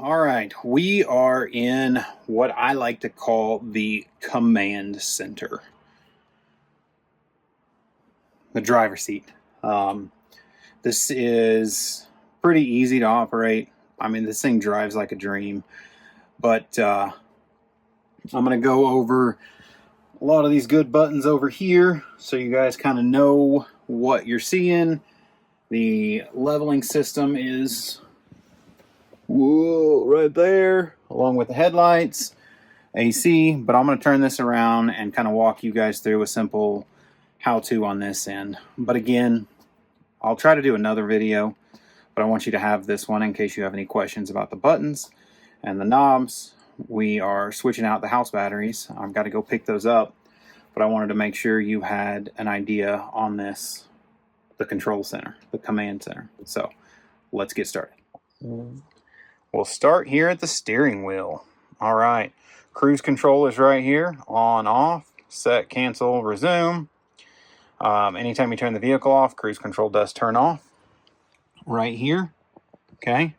All right, we are in what I like to call the command center, the driver's seat. This is pretty easy to operate. I mean, this thing drives like a dream, but I'm going to go over a lot of these good buttons over here so you guys kind of know what you're seeing. The leveling system is right there, along with the headlights, AC, but I'm going to turn this around and kind of walk you guys through a simple how-to on this end. But again, I'll try to do another video, but I want you to have this one in case you have any questions about the buttons and the knobs. We are switching out the house batteries. I've got to go pick those up, but I wanted to make sure you had an idea on this, the control center, the command center. So let's get started. We'll start here at the steering wheel. All right, cruise control is right here, on, off, set, cancel, resume. Anytime you turn the vehicle off, cruise control does turn off. Right here, okay,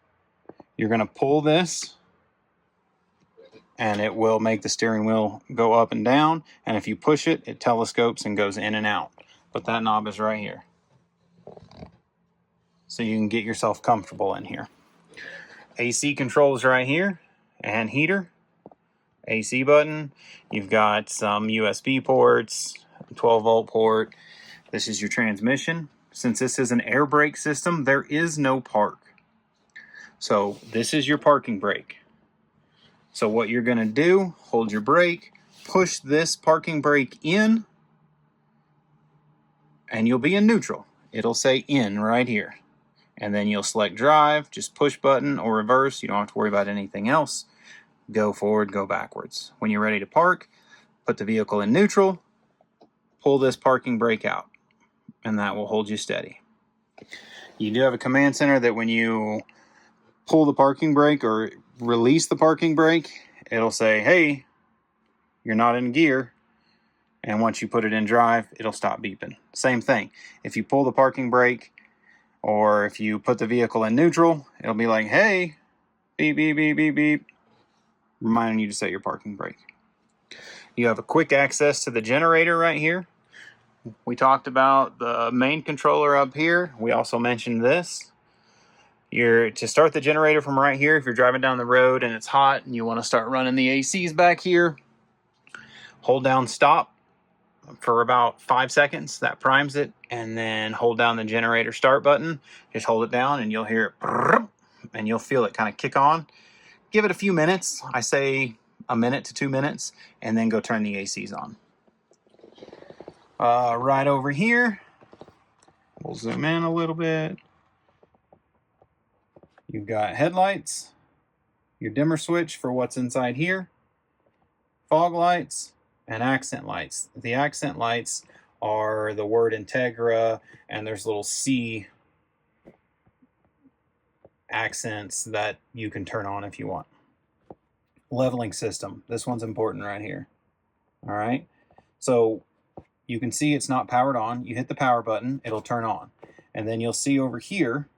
you're gonna pull this and it will make the steering wheel go up and down. And if you push it, it telescopes and goes in and out. But that knob is right here. So you can get yourself comfortable in here. AC controls right here, and heater, AC button. You've got some USB ports, 12-volt port. This is your transmission. Since this is an air brake system, there is no park. So this is your parking brake. So what you're going to do, hold your brake, push this parking brake in, and you'll be in neutral. It'll say in right here. And then you'll select drive, just push button or reverse. You don't have to worry about anything else. Go forward, go backwards. When you're ready to park, put the vehicle in neutral, pull this parking brake out, and that will hold you steady. You do have a command center that when you pull the parking brake or release the parking brake, it'll say, hey, you're not in gear. And once you put it in drive, it'll stop beeping. Same thing. If you pull the parking brake, or if you put the vehicle in neutral, it'll be like, hey, beep, beep, beep, beep, beep, reminding you to set your parking brake. You have a quick access to the generator right here. We talked about the main controller up here. We also mentioned this. To start the generator from right here, if you're driving down the road and it's hot and you want to start running the ACs back here, hold down stop for about 5 seconds. That primes it, and then hold down the generator start button. Just hold it down and you'll hear it, and you'll feel it kind of kick on. Give it a few minutes. I say a minute to 2 minutes, and then go turn the ACs on. Right over here, we'll zoom in a little bit. You've got headlights, your dimmer switch for what's inside here, fog lights, and accent lights. The accent lights are the word Entegra, and there's little C accents that you can turn on if you want. Leveling system. This one's important right here. All right. So you can see it's not powered on. You hit the power button, it'll turn on. And then you'll see over here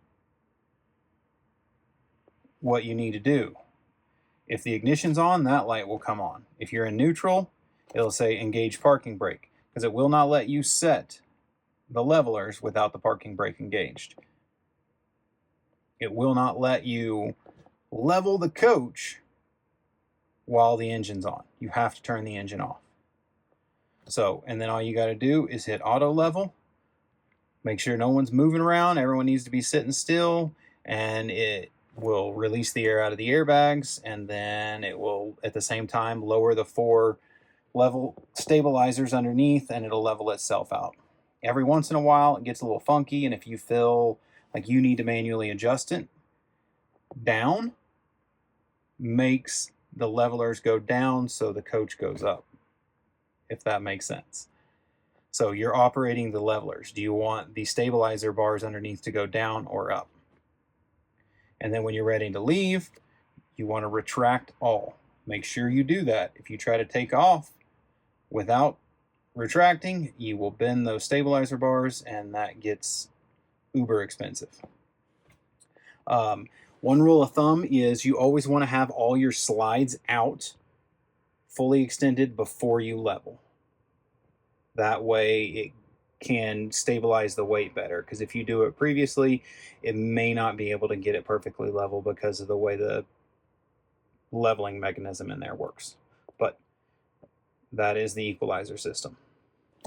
what you need to do. If the ignition's on, that light will come on. If you're in neutral, it'll say engage parking brake, because it will not let you set the levelers without the parking brake engaged. It will not let you level the coach while the engine's on. You have to turn the engine off. So, and then all you got to do is hit auto level. Make sure no one's moving around. Everyone needs to be sitting still, and it will release the air out of the airbags, and then it will at the same time lower the 4 level stabilizers underneath, and it'll level itself out. Every once in a while it gets a little funky, and if you feel like you need to manually adjust it, down makes the levelers go down so the coach goes up, if that makes sense. So you're operating the levelers. Do you want the stabilizer bars underneath to go down or up? And then when you're ready to leave, you want to retract all. Make sure you do that. If you try to take off without retracting, you will bend those stabilizer bars, and that gets uber expensive. One rule of thumb is you always want to have all your slides out fully extended before you level. That way it can stabilize the weight better, because if you do it previously, it may not be able to get it perfectly level because of the way the leveling mechanism in there works. But that is the equalizer system.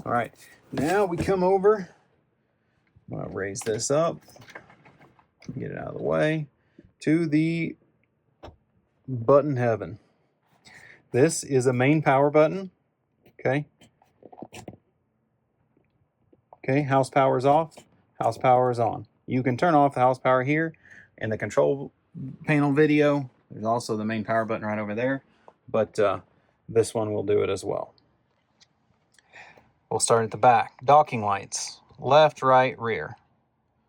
All right, now we come over. I'm going to raise this up, get it out of the way, to the button heaven. This is a main power button. Okay. Okay, house power is off, house power is on. You can turn off the house power here in the control panel video. There's also the main power button right over there, but this one will do it as well. We'll start at the back. Docking lights, left, right, rear.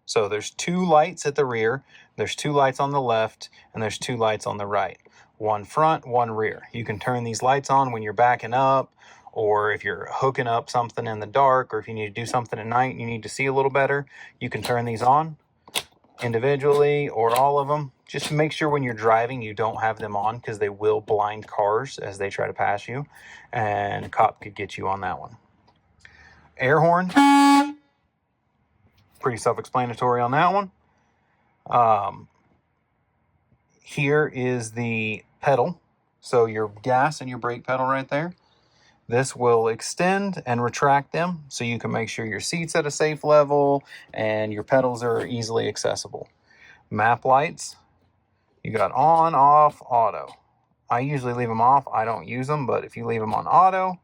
So there's 2 lights at the rear, there's 2 lights on the left, and there's 2 lights on the right. One front, one rear. You can turn these lights on when you're backing up, or if you're hooking up something in the dark, or if you need to do something at night and you need to see a little better, you can turn these on individually or all of them. Just make sure when you're driving you don't have them on, because they will blind cars as they try to pass you, and a cop could get you on that one. Air horn, pretty self-explanatory on that one. Here is the pedal, so your gas and your brake pedal right there. This will extend and retract them so you can make sure your seat's at a safe level and your pedals are easily accessible. Map lights, you got on, off, auto. I usually leave them off. I don't use them, but if you leave them on auto,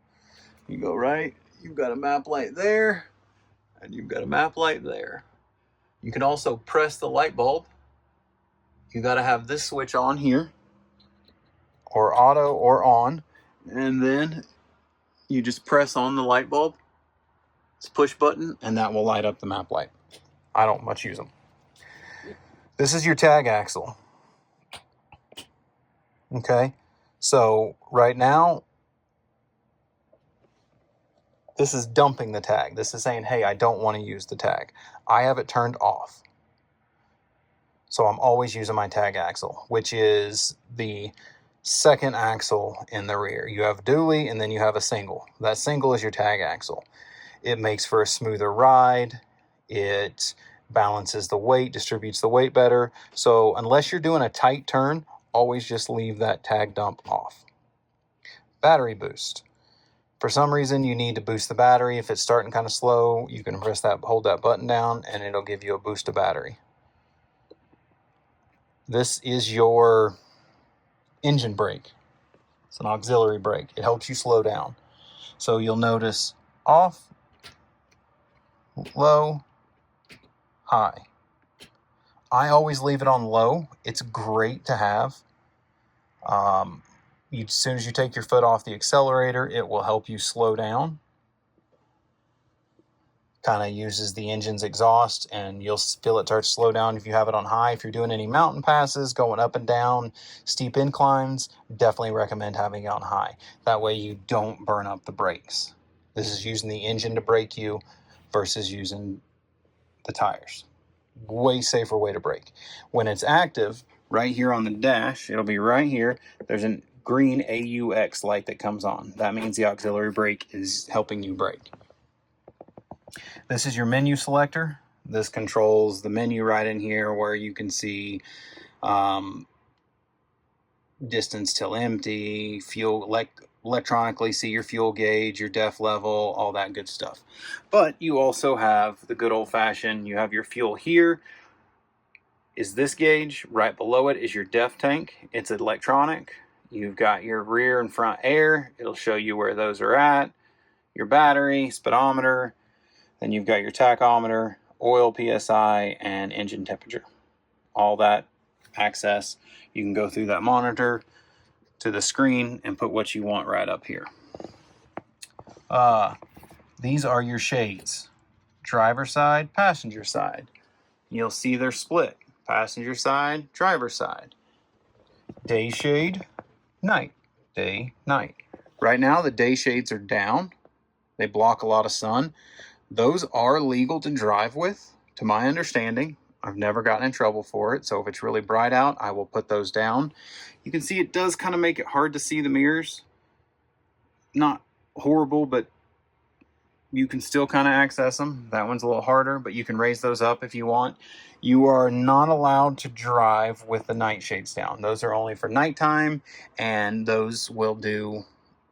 you go right, you've got a map light there, and you've got a map light there. You can also press the light bulb. You got to have this switch on here, or auto or on, and then you just press on the light bulb. It's a push button, and that will light up the map light. I don't much use them. This is your tag axle. Okay, so right now, this is dumping the tag. This is saying, hey, I don't want to use the tag. I have it turned off. So I'm always using my tag axle, which is the second axle in the rear. You have dually and then you have a single. That single is your tag axle. It makes for a smoother ride. It balances the weight, distributes the weight better. So unless you're doing a tight turn, always just leave that tag dump off. Battery boost. For some reason, you need to boost the battery. If it's starting kind of slow, you can press that, hold that button down, and it'll give you a boost of battery. This is your engine brake. It's an auxiliary brake. It helps you slow down. So you'll notice off, low, high. I always leave it on low. It's great to have. As soon as you take your foot off the accelerator, it will help you slow down. Kind of uses the engine's exhaust, and you'll feel it start to slow down if you have it on high. If you're doing any mountain passes, going up and down steep inclines, definitely recommend having it on high. That way you don't burn up the brakes. This is using the engine to brake you versus using the tires. Way safer way to brake. When it's active, right here on the dash, it'll be right here. There's a green AUX light that comes on. That means the auxiliary brake is helping you brake. This is your menu selector. This controls the menu right in here, where you can see distance till empty, fuel, electronically see your fuel gauge, your def level, all that good stuff. But you also have the good old-fashioned, you have your fuel here is this gauge. Right below it is your def tank. It's electronic. You've got your rear and front air. It'll show you where those are at. Your battery, speedometer. Then you've got your tachometer, oil PSI, and engine temperature. All that access. You can go through that monitor to the screen and put what you want right up here. These are your shades. Driver side, passenger side. You'll see they're split. Passenger side, driver side. Day shade, night. Day, night. Right now the day shades are down. They block a lot of sun. Those are legal to drive with, to my understanding. I've never gotten in trouble for it. So if it's really bright out, I will put those down. You can see it does kind of make it hard to see the mirrors. Not horrible, but you can still kind of access them. That one's a little harder, but you can raise those up if you want. You are not allowed to drive with the nightshades down. Those are only for nighttime, and those will do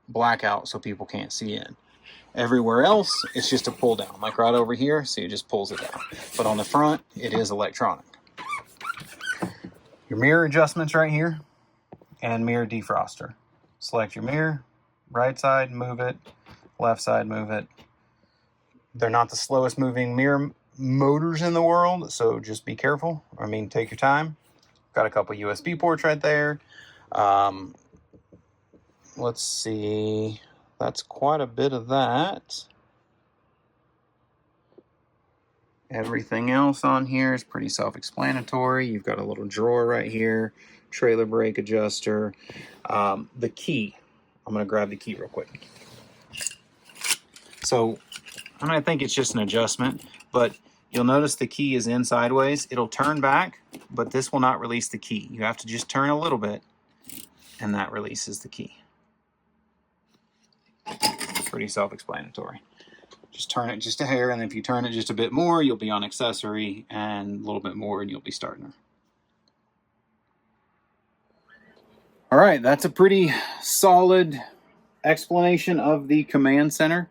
blackout so people can't see in. Everywhere else, it's just a pull down, like right over here, so it just pulls it down. But on the front, it is electronic. Your mirror adjustments right here, and mirror defroster. Select your mirror, right side, move it, left side, move it. They're not the slowest moving mirror motors in the world, so just be careful. I mean, take your time. Got a couple USB ports right there. Let's see. That's quite a bit of that. Everything else on here is pretty self-explanatory. You've got a little drawer right here, trailer brake adjuster. The key. I'm going to grab the key real quick. So, I think it's just an adjustment, but you'll notice the key is in sideways. It'll turn back, but this will not release the key. You have to just turn a little bit, and that releases the key. Pretty self-explanatory. Just turn it just a hair, and if you turn it just a bit more, you'll be on accessory, and a little bit more, and you'll be starting her. All right, that's a pretty solid explanation of the command center.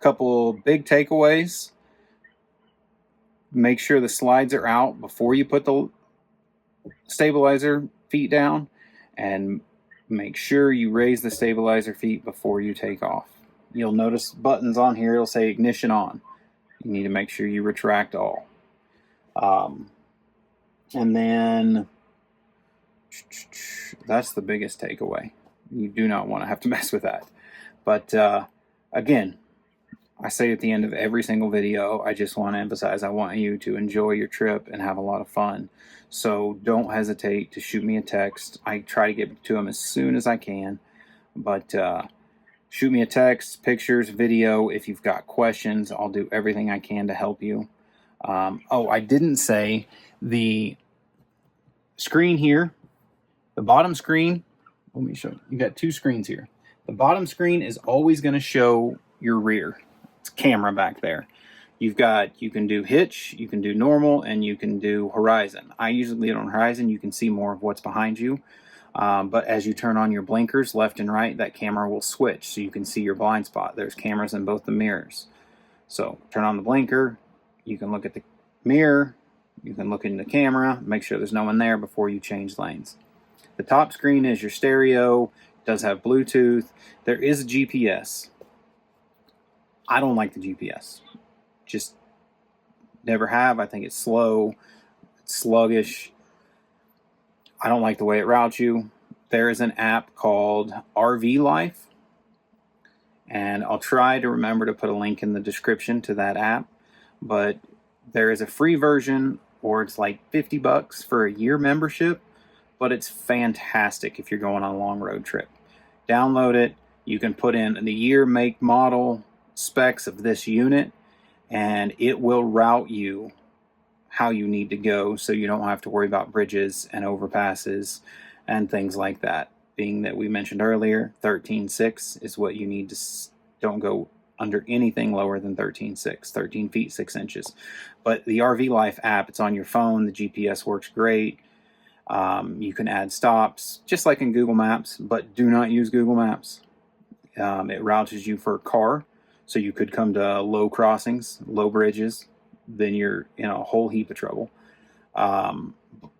Couple big takeaways. Make sure the slides are out before you put the stabilizer feet down, and make sure you raise the stabilizer feet before you take off. You'll notice buttons on here, it'll say ignition on. You need to make sure you retract all. And then that's the biggest takeaway. You do not want to have to mess with that. But again, I say at the end of every single video, I just want to emphasize, I want you to enjoy your trip and have a lot of fun. So don't hesitate to shoot me a text. I try to get to them as soon as I can. But shoot me a text, pictures, video. If you've got questions, I'll do everything I can to help you. Oh, I didn't say the screen here, the bottom screen. Let me show you. You got two screens here. The bottom screen is always going to show your rear. It's camera back there. You can do hitch, you can do normal, and you can do horizon. I usually leave it on horizon. You can see more of what's behind you. But as you turn on your blinkers left and right, that camera will switch so you can see your blind spot. There's cameras in both the mirrors. So turn on the blinker, you can look at the mirror, you can look in the camera, make sure there's no one there before you change lanes. The top screen is your stereo, it does have Bluetooth. There is a GPS. I don't like the GPS. Just never have. I think it's slow, it's sluggish. I don't like the way it routes you. There is an app called RV Life, and I'll try to remember to put a link in the description to that app. But there is a free version, or it's like $50 for a year membership, but it's fantastic if you're going on a long road trip. Download it. You can put in the year, make, model, specs of this unit, and it will route you how you need to go, so you don't have to worry about bridges and overpasses and things like that. Being that we mentioned earlier, 13.6 is what you need to, don't go under anything lower than 13.6, 13 feet 6 inches. But the RV Life app, it's on your phone. The GPS works great. You can add stops just like in Google Maps, but do not use Google Maps. It routes you for a car, so you could come to low crossings, low bridges, then you're in a whole heap of trouble.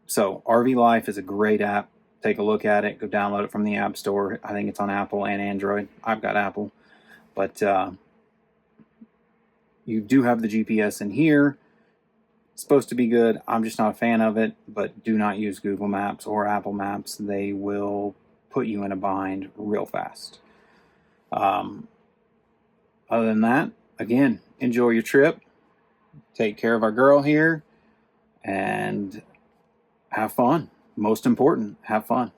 So RV Life is a great app. Take a look at it. Go download it from the App Store. I think it's on Apple and Android. I've got Apple. But you do have the GPS in here. It's supposed to be good. I'm just not a fan of it. But do not use Google Maps or Apple Maps. They will put you in a bind real fast. Other than that, again, enjoy your trip. Take care of our girl here. And have fun. Most important, have fun.